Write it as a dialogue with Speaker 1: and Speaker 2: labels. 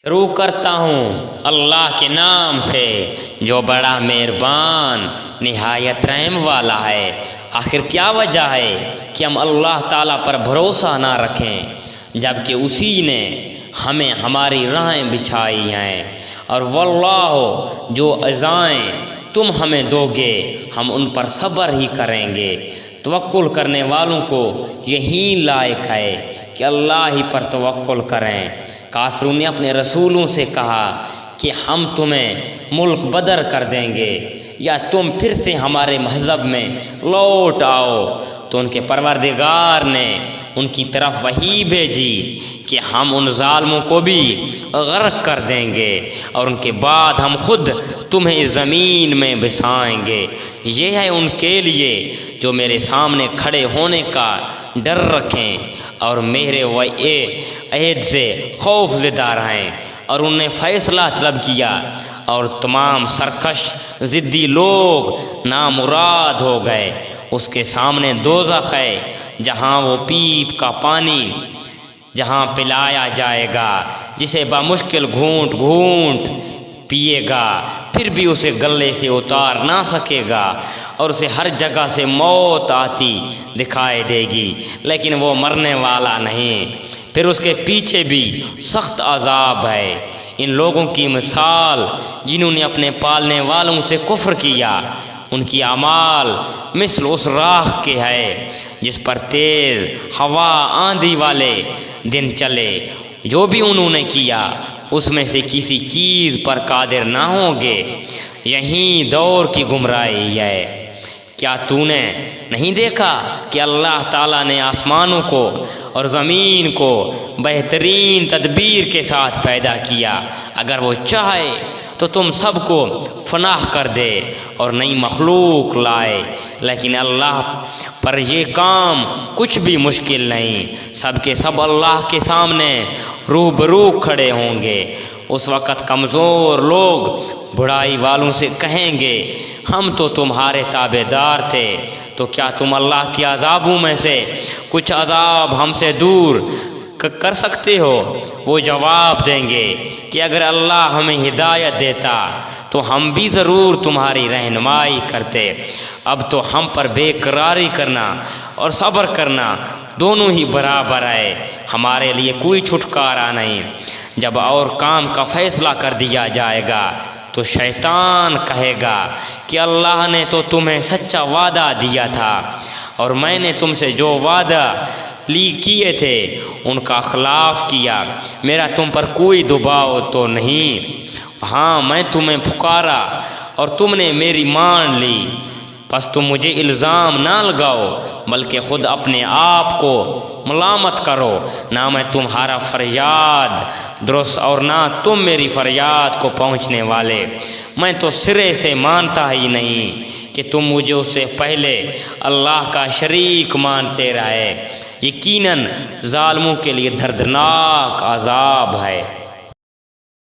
Speaker 1: شروع کرتا ہوں اللہ کے نام سے جو بڑا مہربان نہایت رحم والا ہے۔ آخر کیا وجہ ہے کہ ہم اللہ تعالیٰ پر بھروسہ نہ رکھیں جبکہ اسی نے ہمیں ہماری راہیں بچھائی ہیں؟ اور واللہ جو عزائیں تم ہمیں دو گے ہم ان پر صبر ہی کریں گے۔ توکل کرنے والوں کو یہی لائق ہے کہ اللہ ہی پر توکل کریں۔ کافروں نے اپنے رسولوں سے کہا کہ ہم تمہیں ملک بدر کر دیں گے یا تم پھر سے ہمارے مذہب میں لوٹ آؤ، تو ان کے پروردگار نے ان کی طرف وحی بھیجی کہ ہم ان ظالموں کو بھی غرق کر دیں گے اور ان کے بعد ہم خود تمہیں زمین میں بسائیں گے۔ یہ ہے ان کے لیے جو میرے سامنے کھڑے ہونے کا ڈر رکھیں اور میرے عہد سے خوف زدہ رہیں، اور انہوں نے فیصلہ طلب کیا اور تمام سرکش ضدی لوگ نامراد ہو گئے۔ اس کے سامنے دوزخ ہے جہاں وہ پیپ کا پانی جہاں پلایا جائے گا، جسے بمشکل گھونٹ گھونٹ پیے گا، پھر بھی اسے گلے سے اتار نہ سکے گا، اور اسے ہر جگہ سے موت آتی دکھائی دے گی لیکن وہ مرنے والا نہیں۔ پھر اس کے پیچھے بھی سخت عذاب ہے۔ ان لوگوں کی مثال جنہوں نے اپنے پالنے والوں سے کفر کیا، ان کی اعمال مثل اس راکھ کے ہے جس پر تیز ہوا آندھی والے دن چلے۔ جو بھی انہوں نے کیا اس میں سے کسی چیز پر قادر نہ ہوں گے۔ یہی دور کی گمراہی ہے۔ کیا تو نے نہیں دیکھا کہ اللہ تعالیٰ نے آسمانوں کو اور زمین کو بہترین تدبیر کے ساتھ پیدا کیا؟ اگر وہ چاہے تو تم سب کو فنا کر دے اور نئی مخلوق لائے، لیکن اللہ پر یہ کام کچھ بھی مشکل نہیں۔ سب کے سب اللہ کے سامنے روبرو کھڑے ہوں گے۔ اس وقت کمزور لوگ بڑھائی والوں سے کہیں گے ہم تو تمہارے تابع دار تھے، تو کیا تم اللہ کے عذابوں میں سے کچھ عذاب ہم سے دور کر سکتے ہو؟ وہ جواب دیں گے کہ اگر اللہ ہمیں ہدایت دیتا تو ہم بھی ضرور تمہاری رہنمائی کرتے۔ اب تو ہم پر بے قراری کرنا اور صبر کرنا دونوں ہی برابر ہے، ہمارے لیے کوئی چھٹکارا نہیں۔ جب اور کام کا فیصلہ کر دیا جائے گا تو شیطان کہے گا کہ اللہ نے تو تمہیں سچا وعدہ دیا تھا اور میں نے تم سے جو وعدہ کیے تھے ان کا خلاف کیا۔ میرا تم پر کوئی دباؤ تو نہیں۔ ہاں میں تمہیں پکارا اور تم نے میری مان لی، بس تم مجھے الزام نہ لگاؤ بلکہ خود اپنے آپ کو ملامت کرو۔ نہ میں تمہارا فریاد درست اور نہ تم میری فریاد کو پہنچنے والے۔ میں تو سرے سے مانتا ہی نہیں کہ تم مجھے اس سے پہلے اللہ کا شریک مانتے رہے۔ یقیناً ظالموں کے لیے دردناک عذاب ہے۔